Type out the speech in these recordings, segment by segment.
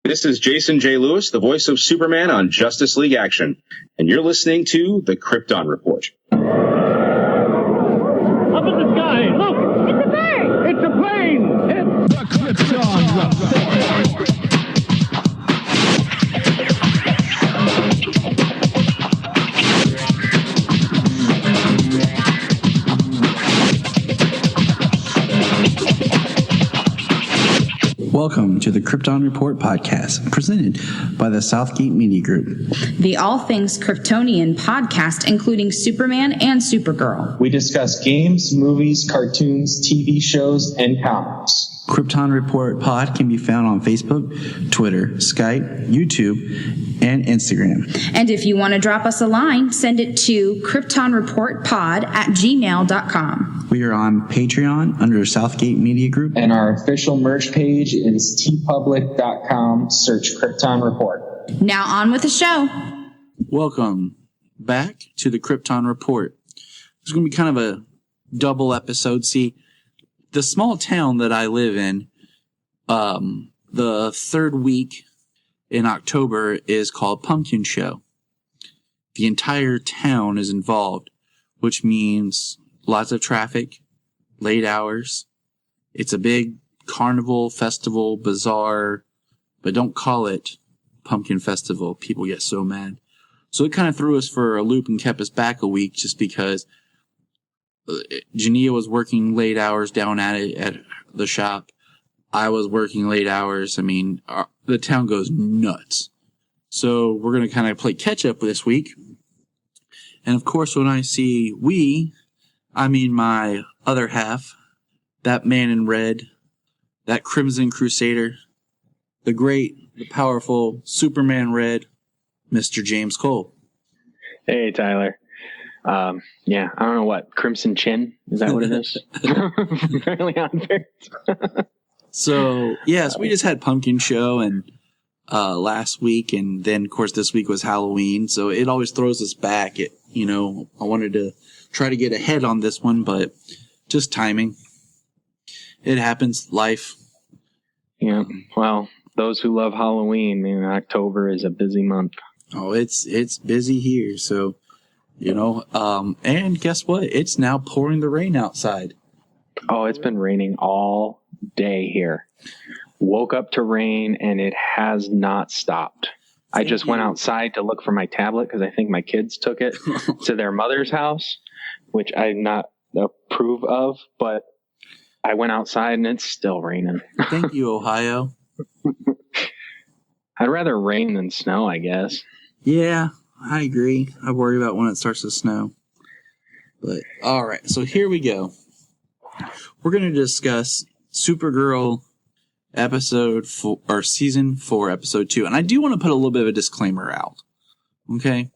This is Jason J. Lewis, the voice of Superman on Justice League Action, and you're listening to the Krypton Report. Up in the sky, look! It's a bird! It's a plane! It's the Krypton Report! Welcome to the Krypton Report Podcast, presented by the Southgate Media Group. The All Things Kryptonian podcast, including Superman and Supergirl. We discuss games, movies, cartoons, TV shows, and comics. Krypton Report Pod can be found on Facebook, Twitter, Skype, YouTube, and Instagram. And if you want to drop us a line, send it to kryptonreportpod@gmail.com. We are on Patreon under Southgate Media Group. And our official merch page is tpublic.com. Search Krypton Report. Now on with the show. Welcome back to the Krypton Report. It's going to be kind of a double episode. See, the small town that I live in, the third week in October is called Pumpkin Show. The entire town is involved, which means lots of traffic, late hours. It's a big carnival, festival, bazaar, but don't call it Pumpkin Festival. People get so mad. So it kind of threw us for a loop and kept us back a week just because Junia was working late hours down at the shop. I was working late hours. I mean, the town goes nuts. So we're going to kind of play catch up this week. And of course, when I see we, I mean my other half, that man in red, that Crimson Crusader, the great, the powerful Superman Red, Mr. James Cole. Hey, Tyler. Yeah, I don't know what, Crimson Chin? Is that what it is? Fairly unfair. So, yes, we just had Pumpkin Show and last week, and then, of course, this week was Halloween, so it always throws us back. I wanted to try to get ahead on this one, but just timing. It happens, life. Yeah, well, those who love Halloween, October is a busy month. Oh, it's busy here, so... and guess what? It's now pouring the rain outside. Oh, it's been raining all day here. Woke up to rain and it has not stopped. I just went outside to look for my tablet because I think my kids took it to their mother's house, which I not approve of, but I went outside and it's still raining. Thank you, Ohio. I'd rather rain than snow, I guess. Yeah. I agree. I worry about when it starts to snow. But, alright, so here we go. We're going to discuss Supergirl Season 4, Episode 2. And I do want to put a little bit of a disclaimer out. Okay?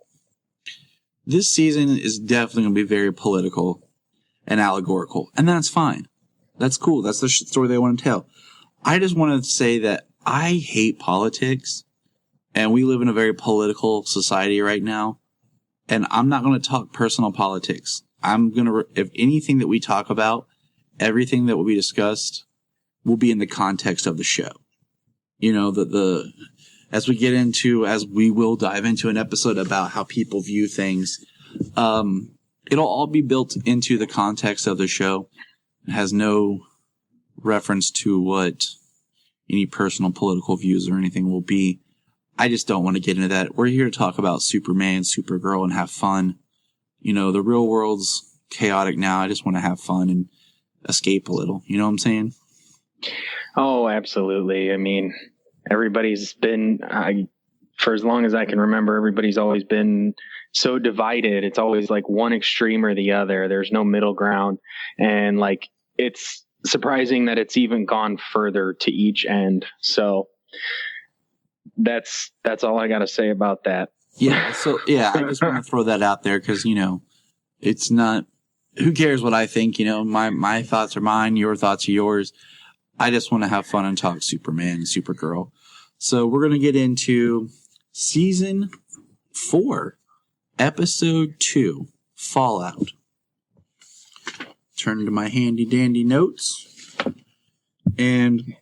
This season is definitely going to be very political and allegorical. And that's fine. That's cool. That's the story they want to tell. I just want to say that I hate politics. And we live in a very political society right now. And I'm not going to talk personal politics. If anything that we talk about, everything that will be discussed will be in the context of the show. As we will dive into an episode about how people view things, it'll all be built into the context of the show. It has no reference to what any personal political views or anything will be. I just don't want to get into that. We're here to talk about Superman, Supergirl, and have fun. The real world's chaotic now. I just want to have fun and escape a little. You know what I'm saying? Oh, absolutely. I mean, everybody's been, for as long as I can remember, everybody's always been so divided. It's always like one extreme or the other. There's no middle ground. And it's surprising that it's even gone further to each end. So that's all I got to say about that. Yeah. So I just want to throw that out there because, it's not, who cares what I think, my thoughts are mine. Your thoughts are yours. I just want to have fun and talk Superman and Supergirl. So we're going to get into Season 4, Episode 2, Fallout. Turn to my handy dandy notes. And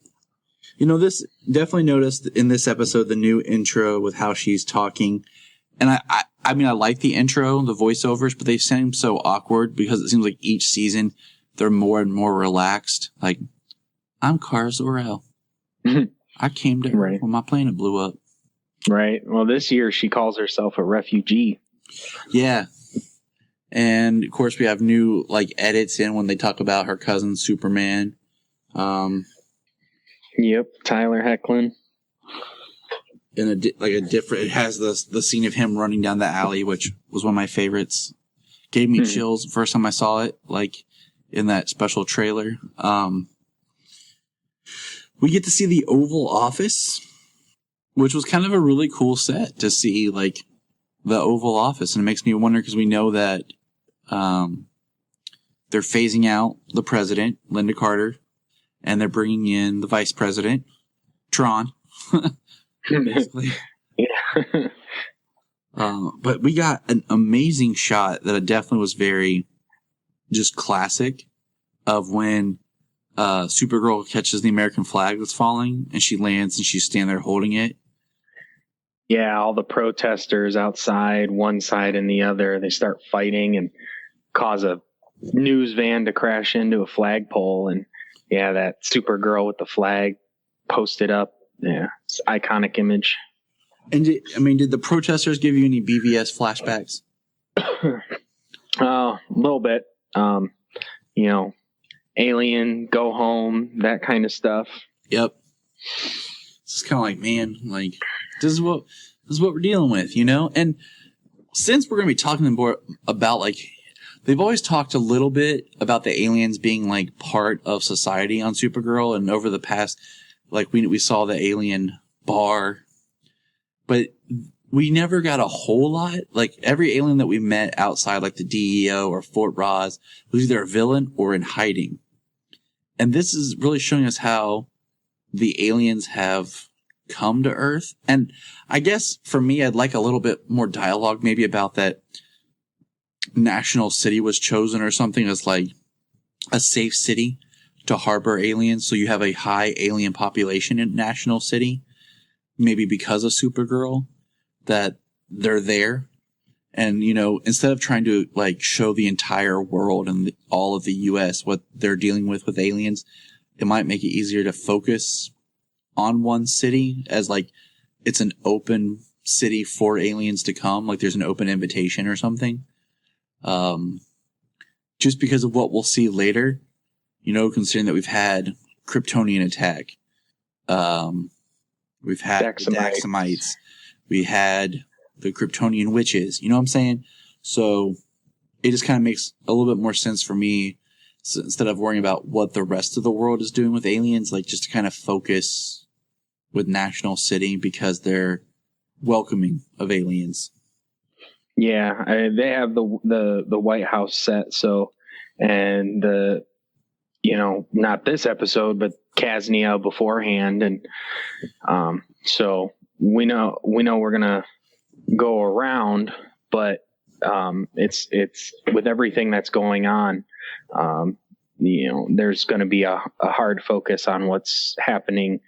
This definitely noticed in this episode, the new intro with how she's talking. And I mean, I like the intro, the voiceovers, but they seem so awkward because it seems like each season they're more and more relaxed. Like, I'm Kara Zor-El. I came to Earth when my planet blew up. Right. Well, this year she calls herself a refugee. Yeah. And of course we have new edits in when they talk about her cousin Superman. Yep. Tyler Hoechlin. In a different, it has the scene of him running down the alley, which was one of my favorites. Gave me chills the first time I saw it, in that special trailer. We get to see the Oval Office, which was kind of a really cool set to see, the Oval Office. And it makes me wonder, because we know that they're phasing out the president, Linda Carter, and they're bringing in the vice president, Tron. Basically. Yeah. But we got an amazing shot that definitely was very just classic of when Supergirl catches the American flag that's falling and she lands and she's standing there holding it. Yeah, all the protesters outside, one side and the other, they start fighting and cause a news van to crash into a flagpole. And yeah, that Supergirl with the flag posted up. Yeah, it's an iconic image. And did the protesters give you any BVS flashbacks? A little bit. Alien, Go Home, that kind of stuff. Yep. It's kind of man, this is what we're dealing with, And since we're going to be talking more about they've always talked a little bit about the aliens being part of society on Supergirl, and over the past, we saw the alien bar, but we never got a whole lot. Every alien that we met outside, the DEO or Fort Ross, was either a villain or in hiding. And this is really showing us how the aliens have come to Earth. And I guess for me, I'd like a little bit more dialogue maybe about that National City was chosen or something as a safe city to harbor aliens. So you have a high alien population in National City, maybe because of Supergirl, that they're there. And, instead of trying to show the entire world and all of the US what they're dealing with aliens, it might make it easier to focus on one city as it's an open city for aliens to come. There's an open invitation or something. Just because of what we'll see later, considering that we've had Kryptonian attack. We've had Daxamites. We had the Kryptonian witches. You know what I'm saying? So it just kind of makes a little bit more sense for me. So instead of worrying about what the rest of the world is doing with aliens, just to kind of focus with National City because they're welcoming of aliens. Yeah, they have the White House set. So, and not this episode, but Kasnia beforehand, and so we know we're gonna go around, but it's with everything that's going on. There's going to be a hard focus on what's happening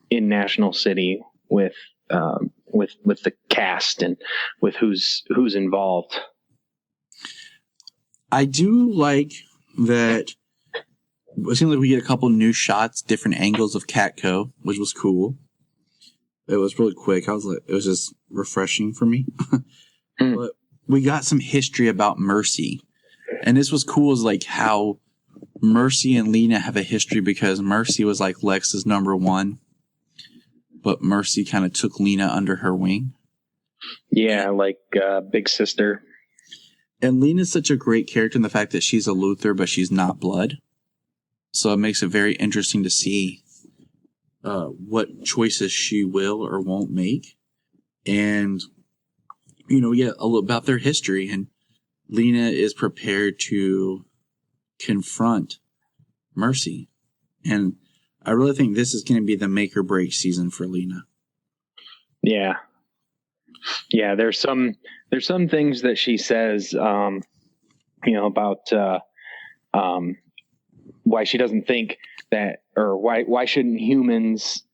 in National City with the cast and with who's involved. I do like that. It seems like we get a couple new shots, different angles of Catco, which was cool. It was really quick. It was just refreshing for me. But we got some history about Mercy. And this was cool, is how Mercy and Lena have a history, because Mercy was Lex's number one, but Mercy kind of took Lena under her wing. Yeah, big sister. And Lena's such a great character in the fact that she's a Luthor, but she's not blood. So it makes it very interesting to see what choices she will or won't make. And, we get a little about their history, and Lena is prepared to confront Mercy. And I really think this is going to be the make or break season for Lena. Yeah. Yeah. There's some things that she says, about, why she doesn't think that, or why shouldn't humans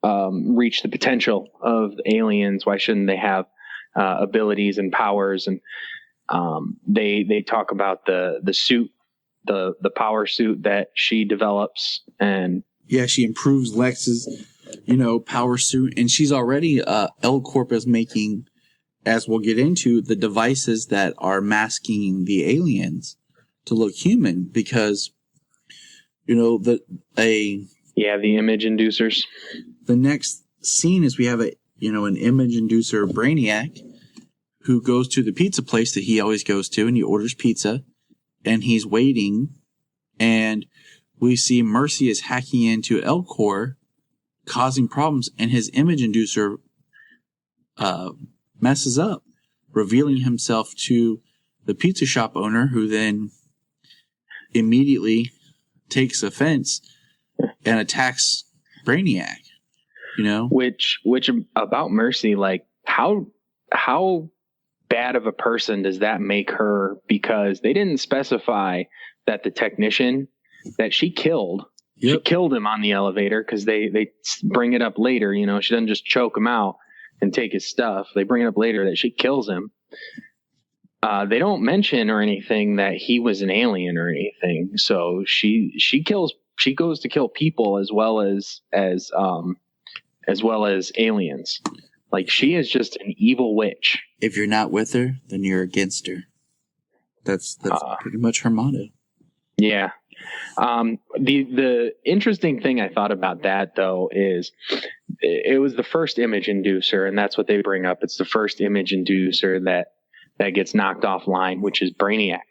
reach the potential of the aliens? Why shouldn't they have abilities and powers? And they talk about the suit, the power suit that she develops, and yeah, she improves Lex's, power suit, and she's already L-Corp is making, as we'll get into, the devices that are masking the aliens to look human, because the image inducers. The next scene is we have an image inducer Brainiac who goes to the pizza place that he always goes to, and he orders pizza, and he's waiting, and we see Mercy is hacking into L-Corp, causing problems, and his image inducer messes up, revealing himself to the pizza shop owner, who then immediately takes offense and attacks Brainiac. Which about Mercy, like how bad of a person does that make her? Because they didn't specify that the technician that she killed, she killed him on the elevator, because they bring it up later. She doesn't just choke him out and take his stuff. They bring it up later that she kills him. They don't mention or anything that he was an alien or anything. So she goes to kill people as well as aliens. Like, she is just an evil witch. If you're not with her, then you're against her. That's pretty much her motto. Yeah. The interesting thing I thought about that, though, is it was the first image inducer, and that's what they bring up. It's the first image inducer that gets knocked offline, which is Brainiac.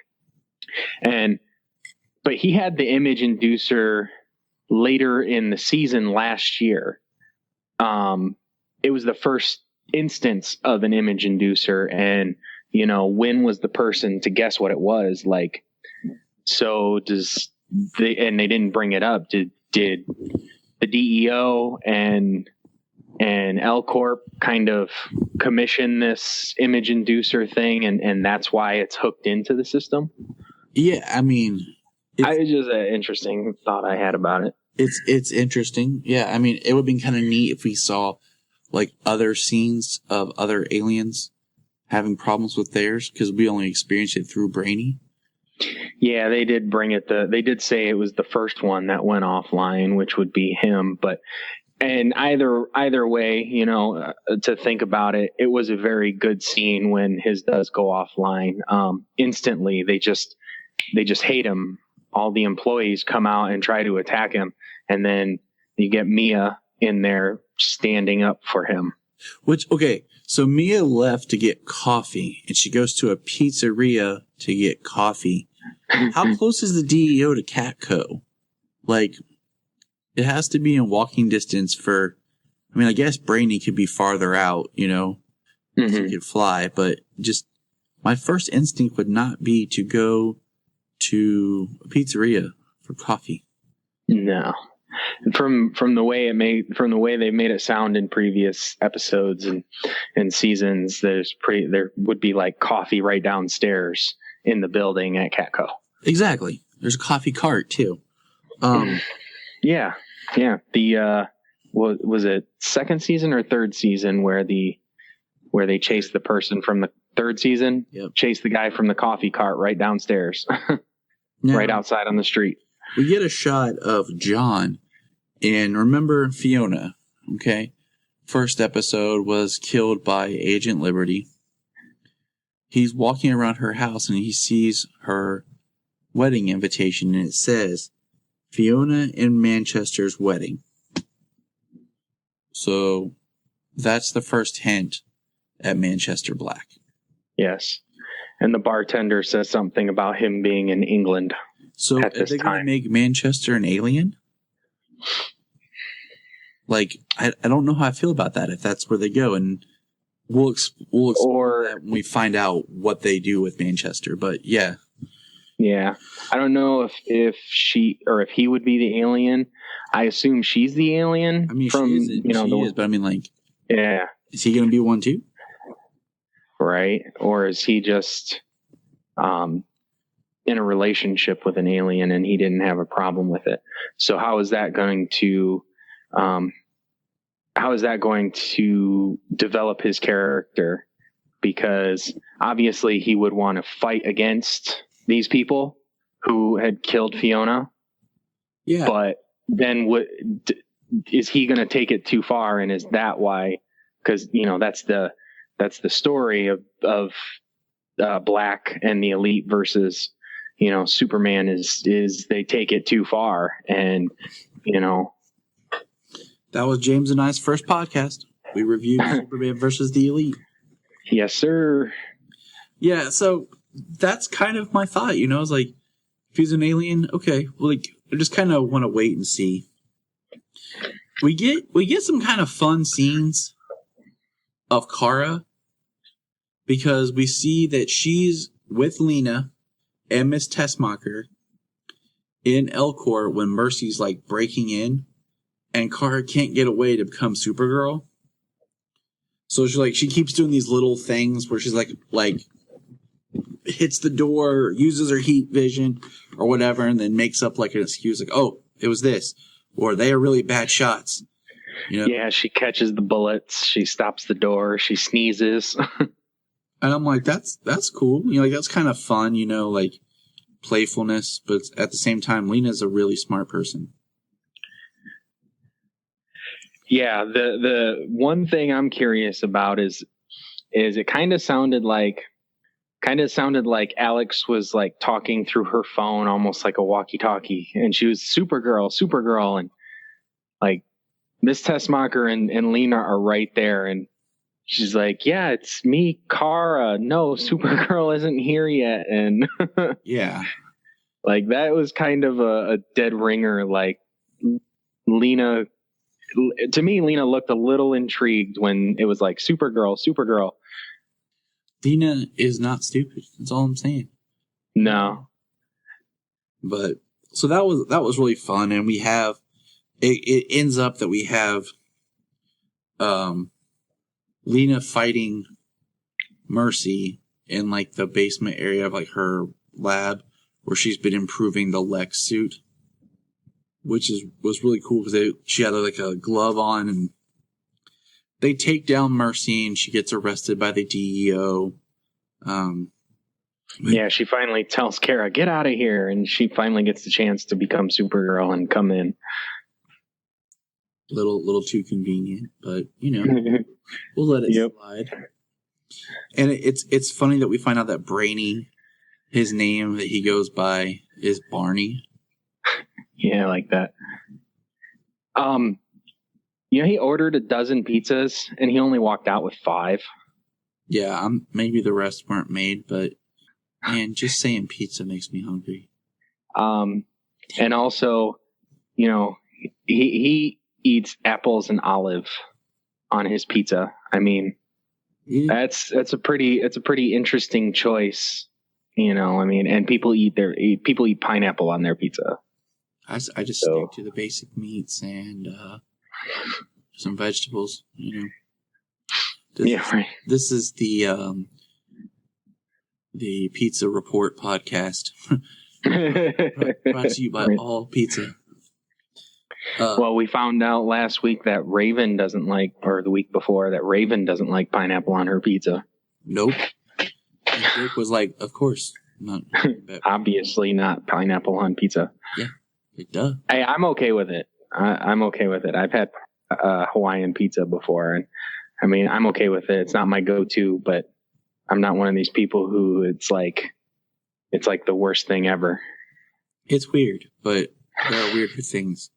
But he had the image inducer later in the season last year. It was the first instance of an image inducer, and when was the person to guess what it was? Like, so they didn't bring it up. Did the DEO and L-Corp kind of commission this image inducer thing, and that's why it's hooked into the system? Yeah, I mean, it's just an interesting thought I had about it. It's interesting. Yeah, I mean, it would be kind of neat if we saw like other scenes of other aliens having problems with theirs, because we only experienced it through Brainy. Yeah, they did bring it. They did say it was the first one that went offline, which would be him. And either way, to think about it, it was a very good scene when his does go offline. Instantly, they just hate him. All the employees come out and try to attack him, and then you get Mia in there standing up for him. So Mia left to get coffee, and she goes to a pizzeria to get coffee. How close is the DEO to Catco? Like, it has to be in walking distance for, I guess Brainy could be farther out, he could fly, but just my first instinct would not be to go to a pizzeria for coffee. No. From the way they made it sound in previous episodes and seasons, there would be like coffee right downstairs in the building at Catco. Exactly. There's a coffee cart too. Yeah. The was it second season or third season where they chased the person from the third season? Yep. Chased the guy from the coffee cart right downstairs, right outside on the street. We get a shot of John, and remember Fiona, okay? First episode was killed by Agent Liberty. He's walking around her house, and he sees her wedding invitation, and it says, Fiona in Manchester's wedding. So that's the first hint at Manchester Black. Yes. And the bartender says something about him being in England. So at this are they going to make Manchester an alien? Like, I don't know how I feel about that, if that's where they go. And we'll explore that when we find out what they do with Manchester. But yeah. Yeah. I don't know if she or if he would be the alien. I assume she's the alien. I mean, she is, but I mean, like, yeah. Is he going to be one too? Right. Or is he just in a relationship with an alien and he didn't have a problem with it? So how is that going to going to develop his character? Because obviously he would want to fight against these people who had killed Fiona. Yeah. But then is he going to take it too far? And is that why? Because, that's the story of Black and the Elite versus, Superman is they take it too far. And, that was James and I's first podcast. We reviewed Superman versus the Elite. Yes, sir. Yeah, so that's kind of my thought, It's like, if he's an alien, okay, well, like, I just kind of want to wait and see. We get some kind of fun scenes of Kara, because we see that she's with Lena and Miss Tessmacher in Elcor when Mercy's like breaking in, and Kara can't get away to become Supergirl. So she keeps doing these little things where she's like hits the door, uses her heat vision or whatever, and then makes up like an excuse like, oh, it was this, or they are really bad shots. Yeah, she catches the bullets, she stops the door, she sneezes. And I'm like, that's cool. That's kind of fun, like playfulness, but at the same time, Lena's a really smart person. Yeah, the one thing I'm curious about is it kind of sounded like Alex was like talking through her phone, almost like a walkie-talkie, and she was Supergirl, and like Miss Tessmacher and Lena are right there, and she's like, yeah, it's me, Kara. No, Supergirl isn't here yet, and yeah, like that was kind of a dead ringer. Like Lena. To me, Lena looked a little intrigued when it was like Supergirl. Lena is not stupid. That's all I'm saying. No. But so that was really fun, and we have it ends up that we have Lena fighting Mercy in like the basement area of like her lab where she's been improving the Lex suit. Which was really cool because she had like a glove on, and they take down Mercy, and she gets arrested by the DEO. Yeah, she finally tells Kara, "Get out of here," and she finally gets the chance to become Supergirl and come in. Little too convenient, but we'll let it slide. And it's funny that we find out that Brainy, his name that he goes by is Barney. Yeah, I like that. He ordered a dozen pizzas and he only walked out with 5. Yeah, maybe the rest weren't made, but man, just saying pizza makes me hungry. And also, he eats apples and olive on his pizza. I mean, yeah. that's a pretty interesting choice. And people eat pineapple on their pizza. I just stick to the basic meats and some vegetables. Yeah, right. This is the Pizza Report Podcast, brought to you by All Pizza. Well, we found out last week that Raven doesn't like, or the week before, that Raven doesn't like pineapple on her pizza. Nope. And Dick was like, "Of course not." Obviously not pineapple on pizza. Yeah. Duh. Hey, I'm okay with it. I'm okay with it. I've had Hawaiian pizza before, and I mean, I'm okay with it. It's not my go-to, but I'm not one of these people who it's like the worst thing ever. It's weird, but there are weirder things.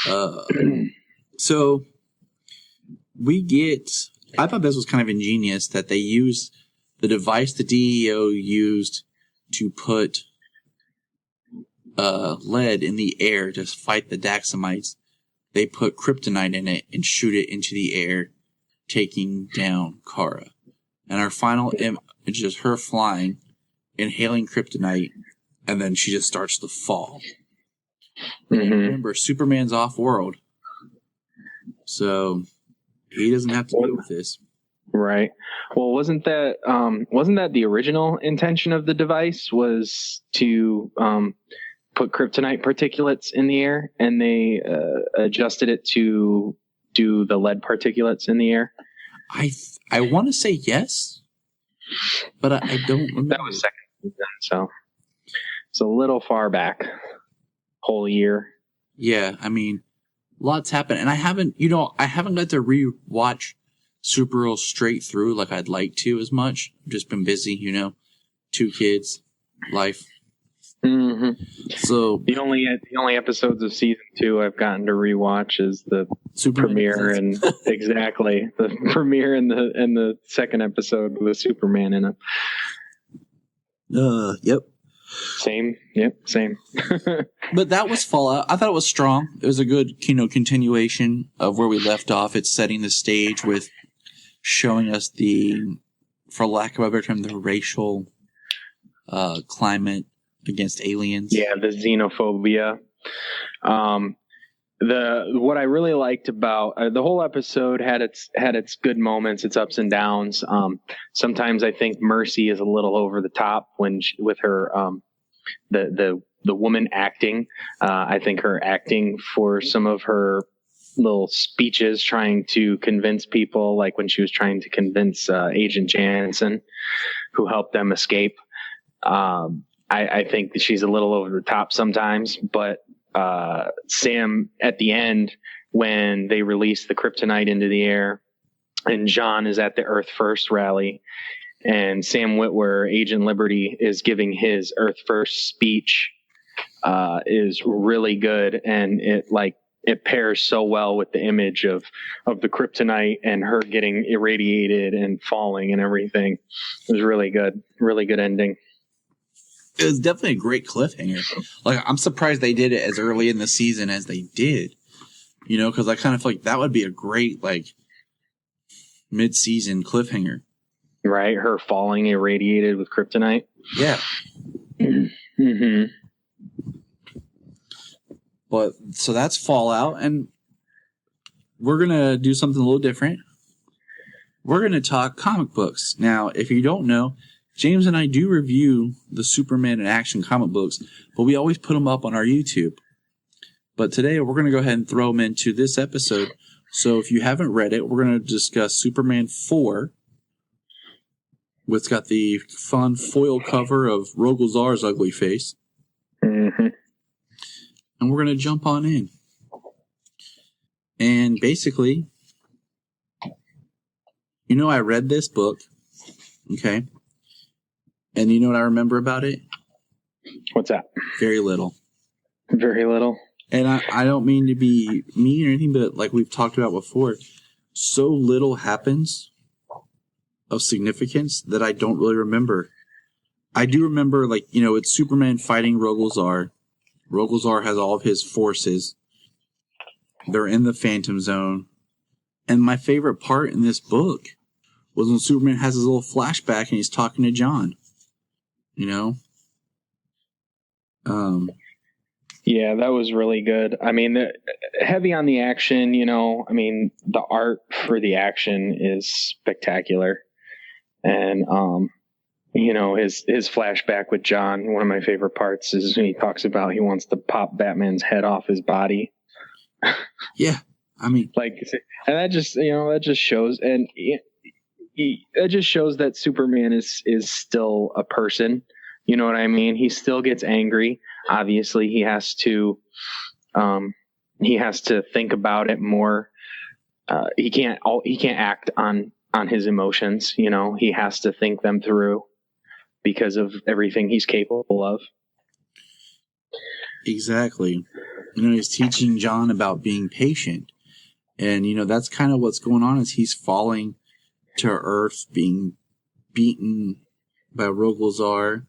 So I thought this was kind of ingenious that they used the device the DEO used to put lead in the air to fight the Daxamites. They put kryptonite in it and shoot it into the air, taking down Kara. And our final image is her flying, inhaling kryptonite, and then she just starts to fall. Mm-hmm. Remember, Superman's off-world, so he doesn't have to deal with this. Right. Well, wasn't that the original intention of the device, was to put kryptonite particulates in the air, and they adjusted it to do the lead particulates in the air? I want to say yes, but I don't remember. That was second season, so it's a little far back. Whole year. Yeah, I mean, lots happened, and I haven't got to re-watch Supergirl straight through like I'd like to as much. I've just been busy, 2 kids, life. Mm-hmm. So the only episodes of season 2 I've gotten to rewatch is the premiere and exactly the premiere and the second episode with Superman in it. Yep. Same. But that was Fallout. I thought it was strong. It was a good, continuation of where we left off. It's setting the stage with showing us for lack of a better term, the racial climate against aliens. Yeah, the xenophobia. What I really liked about the whole episode had its good moments, its ups and downs. Sometimes I think Mercy is a little over the top with her the woman acting. I think her acting for some of her little speeches trying to convince people, like when she was trying to convince Agent Jansen, who helped them escape. I think that she's a little over the top sometimes, but Sam at the end, when they release the kryptonite into the air and John is at the Earth First rally and Sam Witwer, Agent Liberty, is giving his Earth First speech, is really good. And it pairs so well with the image of the kryptonite and her getting irradiated and falling and everything. It was really good ending. It was definitely a great cliffhanger. Like, I'm surprised they did it as early in the season as they did. Because I kind of feel like that would be a great, mid-season cliffhanger. Right? Her falling irradiated with kryptonite? Yeah. Mm-hmm. But, so that's Fallout, and we're going to do something a little different. We're going to talk comic books. Now, if you don't know, James and I do review the Superman in Action comic books, but we always put them up on our YouTube. But today we're going to go ahead and throw them into this episode. So if you haven't read it, we're going to discuss Superman 4, which got the fun foil cover of Rogol Zaar's ugly face. Mm-hmm. And we're going to jump on in. And basically, I read this book, okay? And you know what I remember about it? What's that? Very little. Very little. And I don't mean to be mean or anything, but like we've talked about before, so little happens of significance that I don't really remember. I do remember, it's Superman fighting Rogol Zaar. Rogol Zaar has all of his forces. They're in the Phantom Zone. And my favorite part in this book was when Superman has his little flashback and he's talking to John. Yeah, that was really good. I mean, heavy on the action, the art for the action is spectacular. And, his flashback with John, one of my favorite parts is when he talks about he wants to pop Batman's head off his body. Yeah. I mean, and that just shows, and that just shows that Superman is still a person. You know what I mean? He still gets angry. Obviously, he has to think about it more. He can't act on his emotions. He has to think them through because of everything he's capable of. Exactly. He's teaching John about being patient, and that's kind of what's going on. Is he's falling to Earth, being beaten by Rogol Zaar.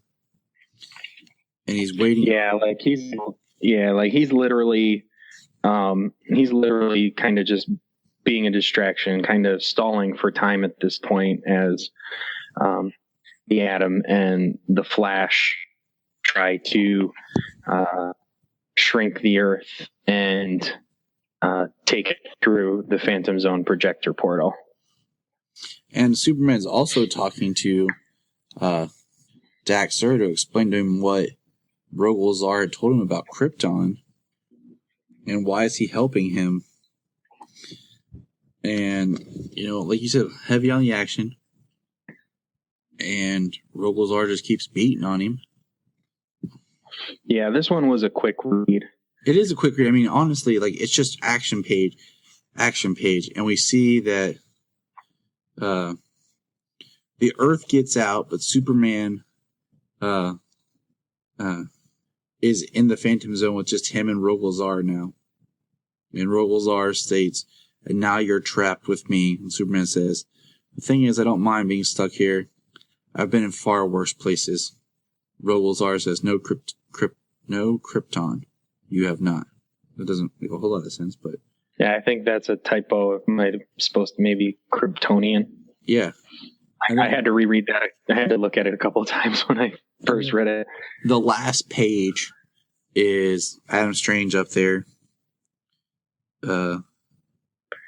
And he's waiting. He's literally kind of just being a distraction, kind of stalling for time at this point as the Atom and the Flash try to shrink the Earth and take it through the Phantom Zone projector portal. And Superman's also talking to Daxter to explain to him what Rogol Zaar had told him about Krypton and why is he helping him. And, like you said, heavy on the action. And Rogolzar just keeps beating on him. Yeah, this one was a quick read. It is a quick read. I mean, honestly, like, it's just action page. And we see that the Earth gets out, but Superman is in the Phantom Zone with just him and Rogolzar now. And Rogolzar states, "And now you're trapped with me." And Superman says, "The thing is, I don't mind being stuck here. I've been in far worse places." Rogolzar says, "No Krypton. You have not." That doesn't make a whole lot of sense, but... Yeah, I think that's a typo. It might have supposed to maybe Kryptonian. Yeah. I had to reread that. I had to look at it a couple of times when I first read it. The last page is Adam Strange up there.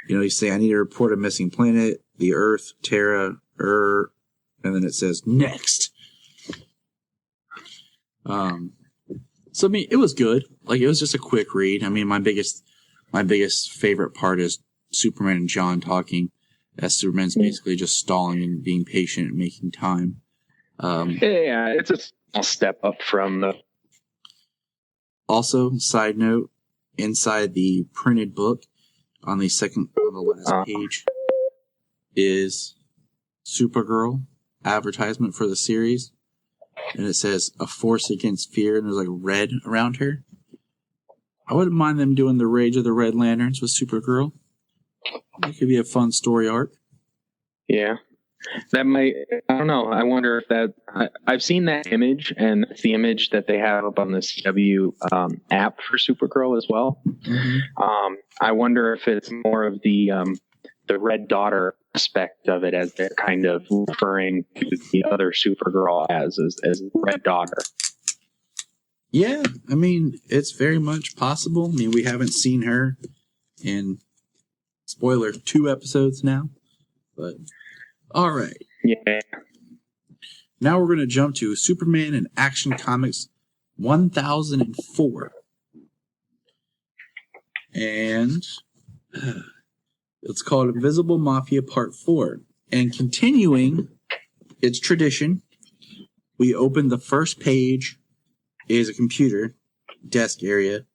He's saying, "I need to report a missing planet, the Earth, Terra, and then it says, next. So, I mean, it was good. Like, it was just a quick read. I mean, my biggest favorite part is Superman and John talking, as Superman's basically just stalling and being patient and making time. Yeah, it's a small step up from the... Also, side note, inside the printed book, on the last page, is Supergirl advertisement for the series. And it says, "A force against fear," and there's like red around her. I wouldn't mind them doing the Rage of the Red Lanterns with Supergirl. That could be a fun story arc. Yeah. That might, I don't know. I wonder if that, I've seen that image, and it's the image that they have up on the CW app for Supergirl as well. Mm-hmm. I wonder if it's more of the Red Daughter aspect of it, as they're kind of referring to the other Supergirl as Red Daughter. Yeah, I mean, it's very much possible. I mean, we haven't seen her in, spoiler, 2 episodes now. But, all right. Yeah. Now we're going to jump to Superman in Action Comics 1004. And it's called Invisible Mafia Part 4. And continuing its tradition, we open the first page is a computer desk area,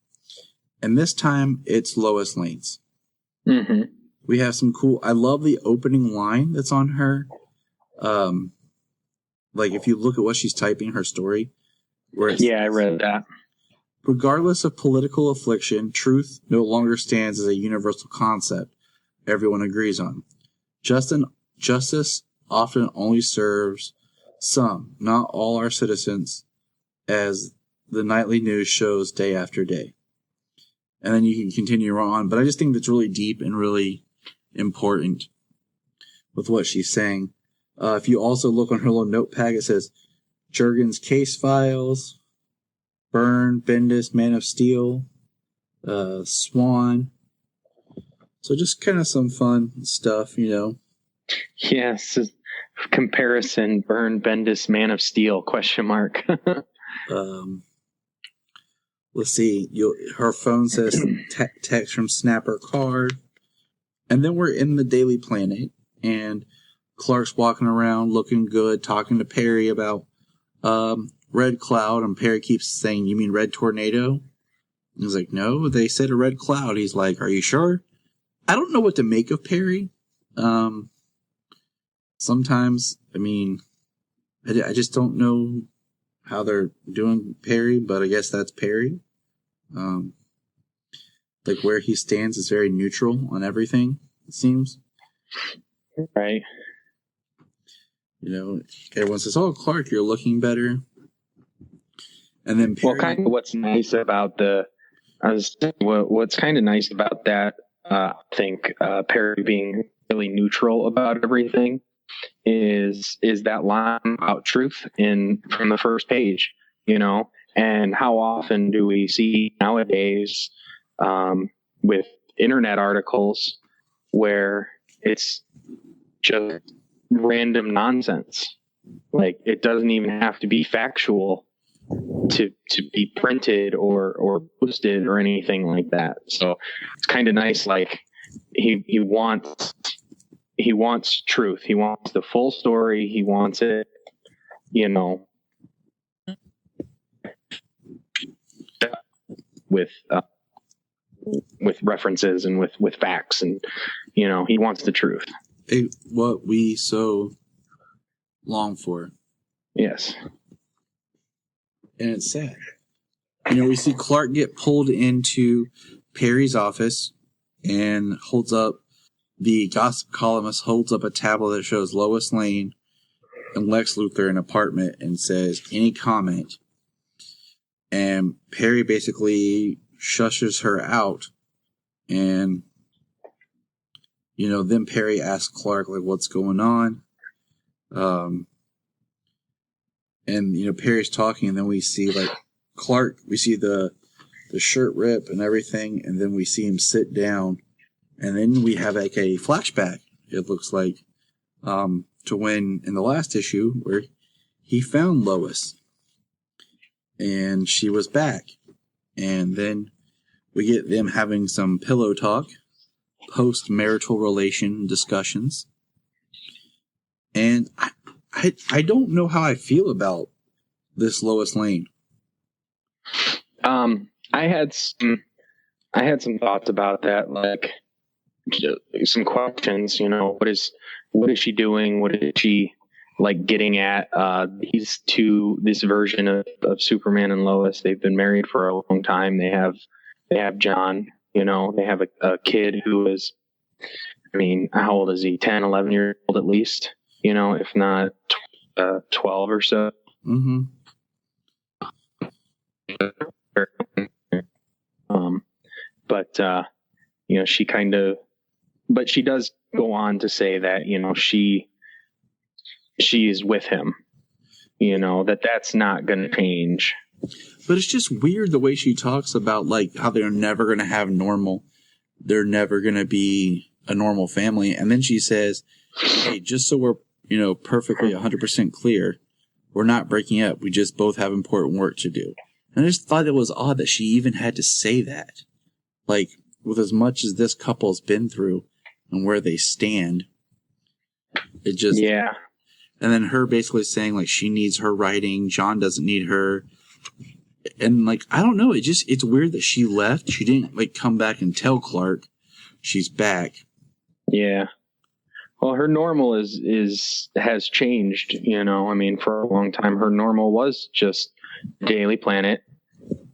and this time it's Lois Lane's. Mm-hmm. We have some cool... I love the opening line that's on her. Like, if you look at what she's typing, her story. Where it says, I read that. "Regardless of political affliction, truth no longer stands as a universal concept everyone agrees on. Justice often only serves some, not all our citizens, as the nightly news shows day after day." And then you can continue on. But I just think that's really deep and really important with what she's saying. If you also look on her little notepad, it says Jurgen's case files, Byrne, Bendis, Man of Steel, Swan. So just kind of some fun stuff, you know. Yes. Comparison, Byrne, Bendis, Man of Steel, ? Let's see. Her phone says text from Snapper Card. And then we're in the Daily Planet. And Clark's walking around looking good, talking to Perry about Red Cloud. And Perry keeps saying, "You mean Red Tornado?" And he's like, "No, they said a red cloud." He's like, "Are you sure?" I don't know what to make of Perry. Sometimes, I mean, I just don't know how they're doing Perry, but I guess that's Perry. Like, where he stands is very neutral on everything, it seems. Right. You know, everyone says, "Oh, Clark, you're looking better." And then Perry... Well, kind of what's nice about what's kind of nice about that, I think, Perry being really neutral about everything is that line about truth from the first page, you know. And how often do we see nowadays with internet articles where it's just random nonsense? Like, it doesn't even have to be factual to be printed or posted or anything like that. So it's kind of nice, like, he wants truth. He wants the full story. He wants it, with references and with facts, and he wants the truth. What we so long for. Yes. And it's sad. We see Clark get pulled into Perry's office and the gossip columnist holds up a tablet that shows Lois Lane and Lex Luthor in an apartment and says, any comment? And Perry basically shushes her out. And, then Perry asks Clark, like, what's going on? And, Perry's talking, and then we see, like, Clark, we see the shirt rip and everything, and then we see him sit down, and then we have, like, a flashback, it looks like, to when, in the last issue, where he found Lois, and she was back. And then we get them having some pillow talk, post-marital relation discussions. And I don't know how I feel about this Lois Lane. I had some thoughts about that, like some questions. What is she doing? What is she like getting at? This version of Superman and Lois. They've been married for a long time. They have John. They have a kid who is, how old is he? 10, 11 years old at least. If not 12 or so. Mm-hmm. But she does go on to say that, she is with him, that's not going to change. But it's just weird the way she talks about, like, how they're never going to have they're never going to be a normal family. And then she says, hey, just so we're, perfectly 100% clear, we're not breaking up. We just both have important work to do. And I just thought it was odd that she even had to say that. Like, with as much as this couple's been through and where they stand, it just... Yeah. And then her basically saying, like, she needs her writing, John doesn't need her. And, like, I don't know, it's weird that she left. She didn't, like, come back and tell Clark she's back. Yeah. Well, her normal has changed, for a long time. Her normal was just Daily Planet,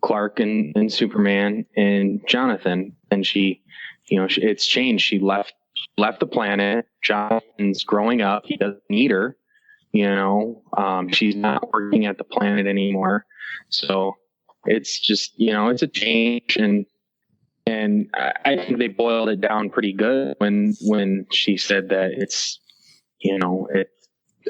Clark and Superman and Jonathan. And she, it's changed. She left the planet. Jonathan's growing up. He doesn't need her. She's not working at the planet anymore. So it's just, it's a change. And I think they boiled it down pretty good when she said that it's,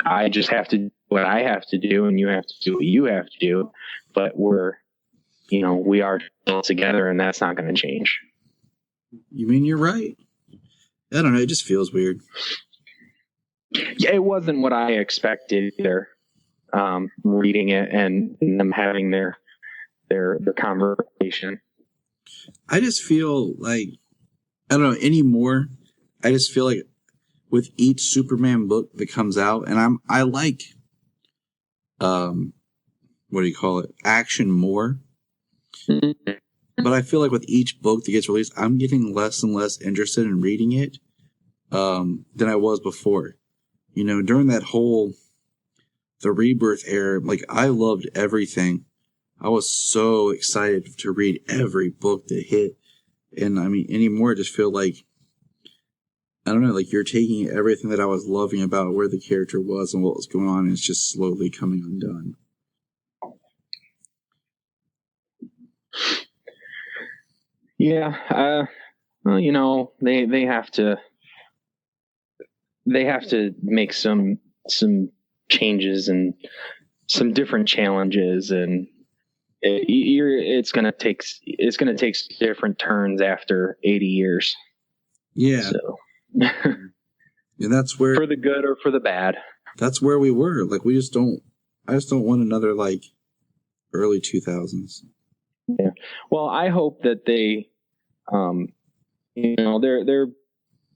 I just have to do what I have to do and you have to do what you have to do. But we are still together and that's not going to change. You mean you're right? I don't know. It just feels weird. Yeah, it wasn't what I expected either. Reading it and them having their conversation. I just feel like, I don't know anymore. I just feel like with each Superman book that comes out, and I like, what do you call it? Action more. Mm-hmm. But I feel like with each book that gets released, I'm getting less and less interested in reading it, than I was before. During that the Rebirth era, like, I loved everything. I was so excited to read every book that hit. And anymore, I just feel like, I don't know, like you're taking everything that I was loving about where the character was and what was going on, and it's just slowly coming undone. Yeah. Well, they have to make some changes and some different challenges, and it's going to take different turns after 80 years. Yeah. So and that's where, for the good or for the bad, that's where we were. Like, I just don't want another, like, early 2000s. Yeah. Well, I hope that they, they're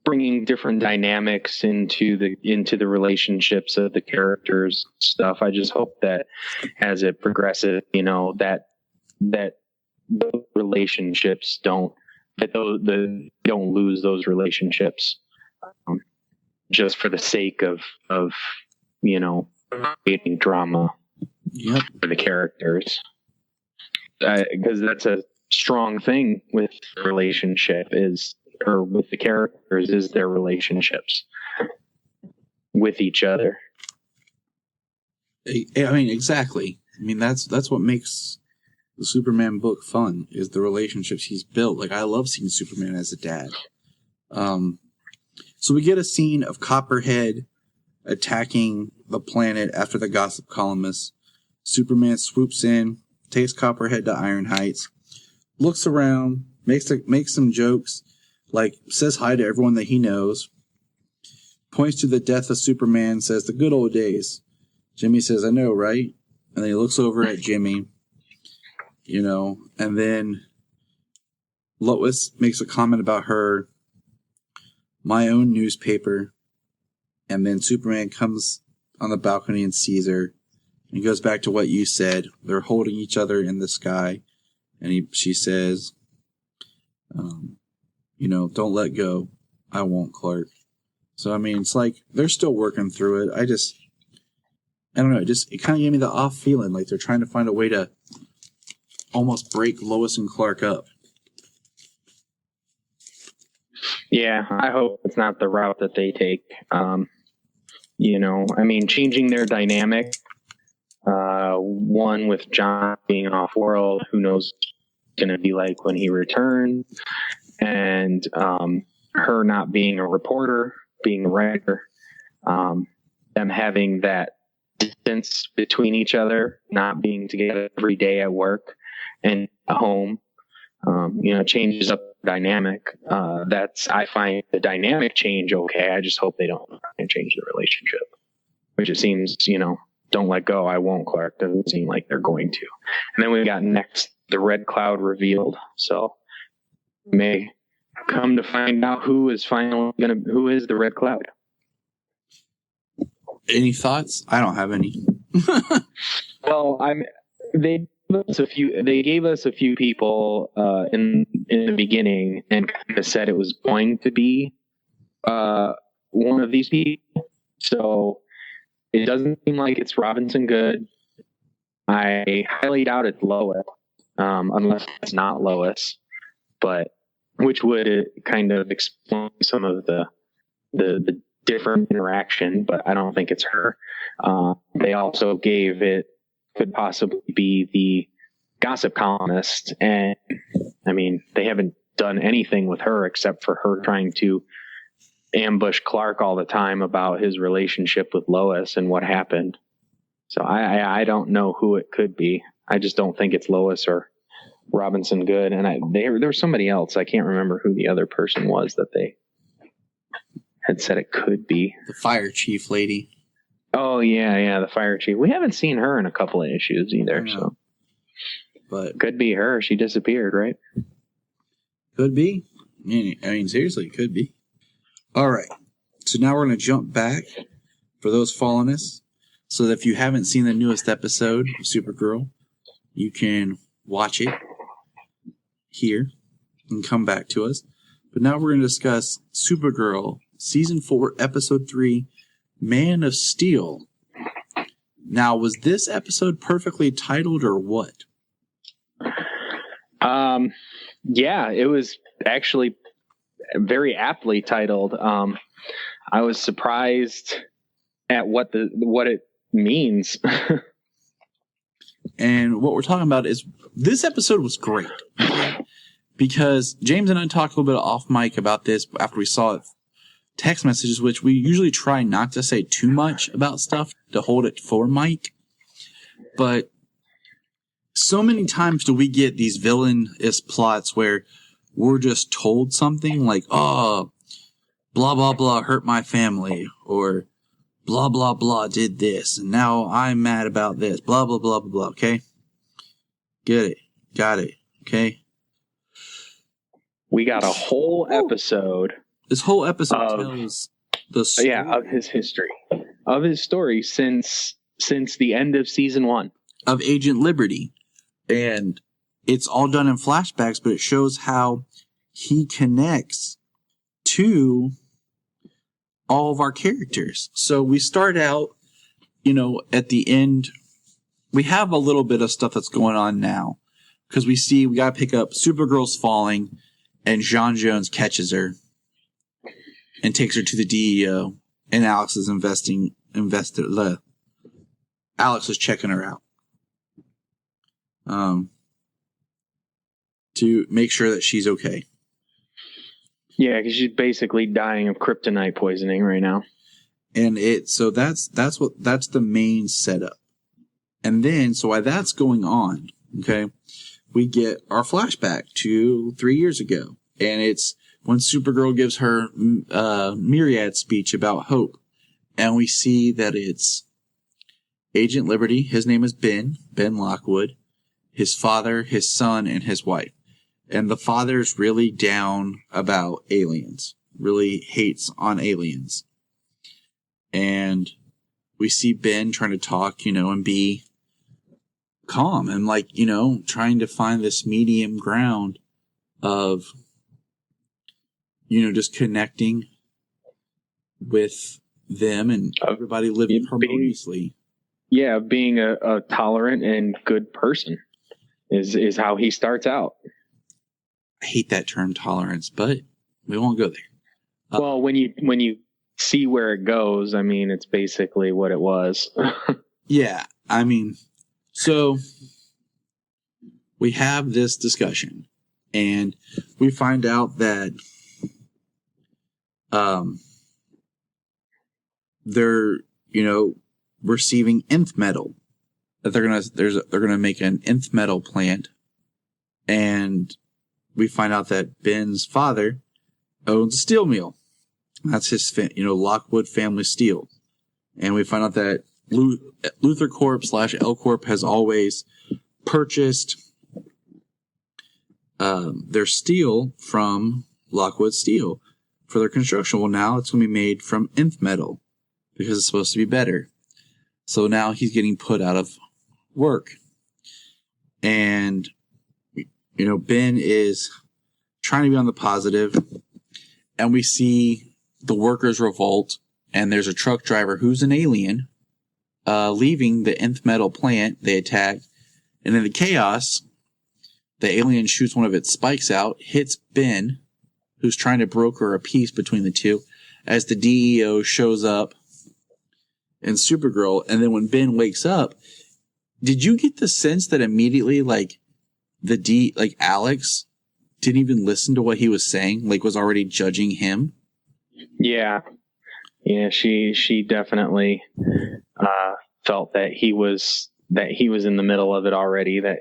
bringing different dynamics into the relationships of the characters stuff. I just hope that as it progresses, that those relationships don't lose those relationships just for the sake of creating drama for the characters. Because that's a strong thing with the relationship with the characters is their relationships with each other. I mean, exactly. I mean, that's what makes the Superman book fun, is the relationships he's built. Like, I love seeing Superman as a dad. So we get a scene of Copperhead attacking the planet after the gossip columnist. Superman swoops in, takes Copperhead to Iron Heights, looks around, makes some jokes, like says hi to everyone that he knows, points to the death of Superman, says the good old days. Jimmy says, I know, right? And then he looks over at Jimmy, and then Lois makes a comment about her, my own newspaper, and then Superman comes on the balcony and sees her, and he goes back to what you said. They're holding each other in the sky, and she says, don't let go. I won't, Clark. So, I mean, it's like they're still working through it. I don't know. It kind of gave me the off feeling like they're trying to find a way to almost break Lois and Clark up. Yeah, I hope it's not the route that they take. Changing their dynamic. One with John being off-world, who knows what it's going to be like when he returns, and her not being a reporter, being a writer, them having that distance between each other, not being together every day at work and at home, changes up the dynamic. I find the dynamic change okay. I just hope they don't change the relationship, which it seems, don't let go. I won't, Clark. Doesn't seem like they're going to. And then we got next the Red Cloud revealed. So may come to find out who is the Red Cloud. Any thoughts? I don't have any. Well, they gave us a few people in the beginning and kind of said it was going to be one of these people. So it doesn't seem like it's Robinson Good. I highly doubt it's Lois, unless it's not Lois, but which would kind of explain some of the different interaction, but I don't think it's her. They also gave it could possibly be the gossip columnist, and I mean, they haven't done anything with her except for her trying to ambush Clark all the time about his relationship with Lois and what happened. So I don't know who it could be. I just don't think it's Lois or Robinson Good. And there's somebody else. I can't remember who the other person was that they had said it could be. The fire chief lady. Oh yeah, the fire chief. We haven't seen her in a couple of issues either. So, but could be her. She disappeared, right? Could be. I mean, seriously, it could be. All right. So now we're going to jump back for those following us. So that if you haven't seen the newest episode of Supergirl, you can watch it here and come back to us. But now we're going to discuss Supergirl, Season 4, Episode 3, Man of Steel. Now, was this episode perfectly titled or what? Yeah, it was actually very aptly titled. I was surprised at what it means. And what we're talking about is this episode was great because James and I talked a little bit off mic about this after we saw it. Text messages, which we usually try not to say too much about stuff to hold it for Mike. But so many times do we get these villainous plots where we're just told something like, oh, blah, blah, blah hurt my family, or blah, blah, blah did this, and now I'm mad about this, blah, blah, blah, blah, blah, okay? Get it. Got it. Okay? we got a whole episode. This whole episode tells the story. Of his history, of his story since the end of season 1 of Agent Liberty. And it's all done in flashbacks, but it shows how he connects to all of our characters. So we start out, at the end, we have a little bit of stuff that's going on now. Because we got to pick up Supergirl's falling, and J'onn J'onzz catches her and takes her to the DEO, and Alex is Alex is checking her out. To make sure that she's okay. Yeah, because she's basically dying of kryptonite poisoning right now. And that's the main setup. And then, so while that's going on, okay, we get our flashback to 3 years ago. And it's when Supergirl gives her myriad speech about hope. And we see that it's Agent Liberty. His name is Ben Lockwood. His father, his son, and his wife. And the father's really down about aliens. Really hates on aliens. And we see Ben trying to talk, and be calm. And trying to find this medium ground of, just connecting with them and everybody living harmoniously. Being a tolerant and good person is how he starts out. I hate that term tolerance, but we won't go there. Well, when you see where it goes, it's basically what it was. Yeah, so we have this discussion, and we find out that they're receiving nth metal. That they're gonna make an nth metal plant, and we find out that Ben's father owns a steel mill. That's his, Lockwood Family Steel. And we find out that Luthor Corp / L Corp has always purchased their steel from Lockwood Steel for their construction. Well, now it's going to be made from nth metal because it's supposed to be better. So now he's getting put out of work. And Ben is trying to be on the positive, and we see the workers revolt, and there's a truck driver who's an alien, leaving the nth metal plant. They attack, and in the chaos, the alien shoots one of its spikes out, hits Ben, who's trying to broker a peace between the two, as the DEO shows up, and Supergirl, and then when Ben wakes up, did you get the sense that immediately, Alex didn't even listen to what he was saying, was already judging him? Yeah, she definitely felt that he was in the middle of it already. That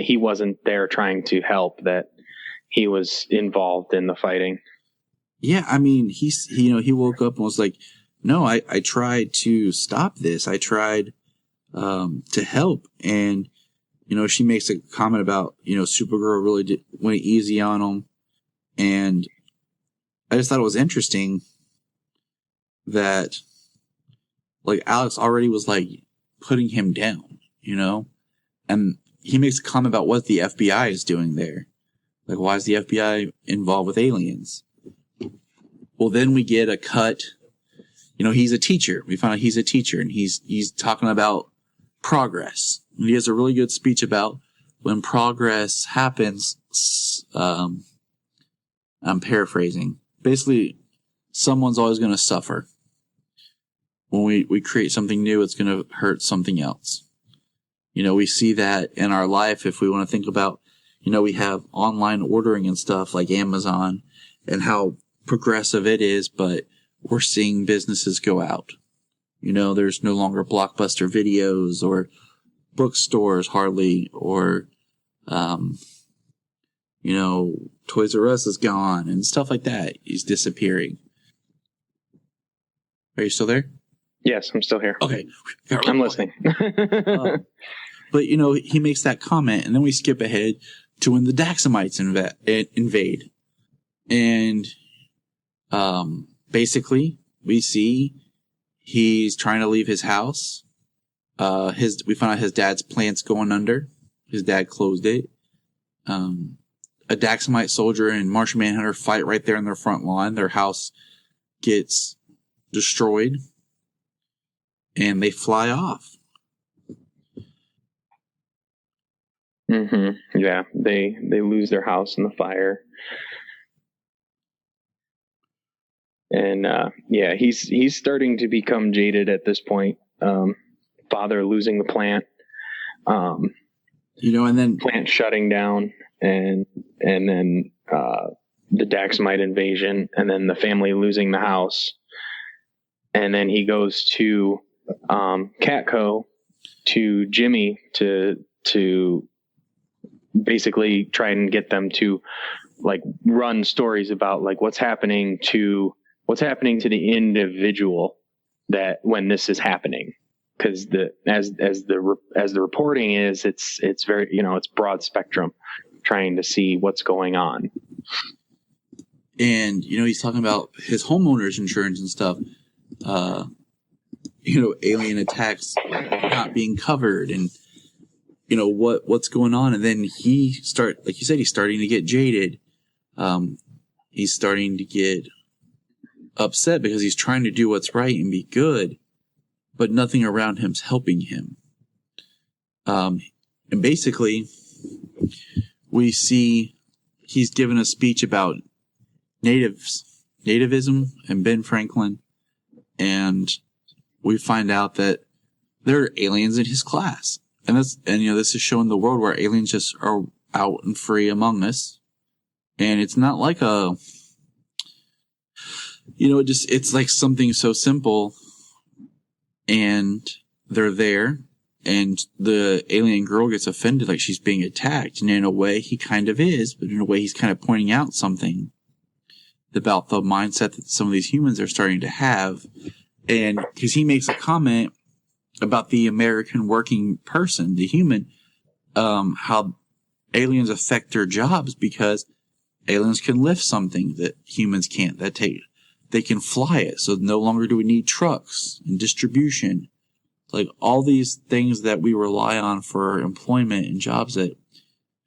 he wasn't there trying to help. That he was involved in the fighting. Yeah, he woke up and was like, "No, I tried to stop this. I tried to help." And she makes a comment about Supergirl really went easy on him, and I just thought it was interesting that Alex already was putting him down, and he makes a comment about what the FBI is doing there. Why is the FBI involved with aliens? Well, then we get a cut. He's a teacher. We find out he's a teacher, and he's talking about progress. And he has a really good speech about when progress happens. I'm paraphrasing. Basically, someone's always going to suffer. When we create something new, it's going to hurt something else. We see that in our life. If we want to think about, we have online ordering and stuff like Amazon and how progressive it is, but we're seeing businesses go out. There's no longer Blockbuster Videos or bookstores hardly, or, Toys R Us is gone and stuff like that. He's disappearing. Are you still there? Yes, I'm still here. Okay. I'm listening. But, he makes that comment, and then we skip ahead to when the Daxamites invade. And basically, we see he's trying to leave his house. We find out his dad's plant's going under. His dad closed it. A Daxamite soldier and Martian Manhunter fight right there in their front lawn. Their house gets destroyed. And they fly off. Mm-hmm. Yeah, they lose their house in the fire. And yeah, he's starting to become jaded at this point. Father losing the plant. And then plant shutting down, and then the Daxamite invasion, and then the family losing the house. And then he goes to Catco, to Jimmy, to basically try and get them to like run stories about like what's happening to the individual that when this is happening, because as the reporting is, it's very, it's broad spectrum, trying to see what's going on. And he's talking about his homeowner's insurance and stuff. Alien attacks not being covered, and what's going on. And then like you said, he's starting to get jaded. He's starting to get upset because he's trying to do what's right and be good, but nothing around him's helping him. And basically, we see he's given a speech about nativism and Ben Franklin, and we find out that there are aliens in his class. And this is showing the world where aliens just are out and free among us. And it's not like it's like something so simple, and they're there, and the alien girl gets offended like she's being attacked. And in a way, he kind of is, but in a way, he's kind of pointing out something about the mindset that some of these humans are starting to have. And because he makes a comment about the American working person, the human, how aliens affect their jobs because aliens can lift something that humans can't. They can fly it, so no longer do we need trucks and distribution. Like all these things that we rely on for employment and jobs that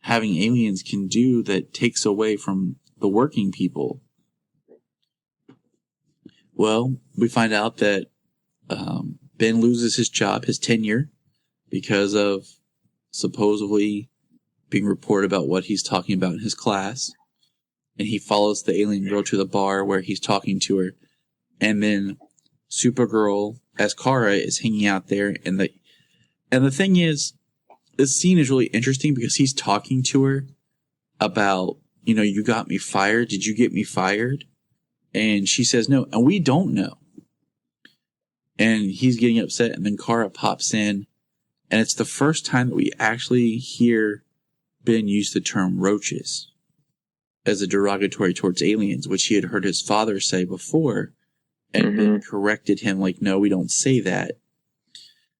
having aliens can do that takes away from the working people. Well, we find out that Ben loses his job, his tenure, because of supposedly being reported about what he's talking about in his class. And he follows the alien girl to the bar where he's talking to her. And then Supergirl, as Kara, is hanging out there. And the thing is, this scene is really interesting because he's talking to her about, you got me fired. Did you get me fired? And she says no. And we don't know. And he's getting upset. And then Kara pops in. And it's the first time that we actually hear Ben use the term roaches as a derogatory towards aliens, which he had heard his father say before. And Ben corrected him like, no, we don't say that.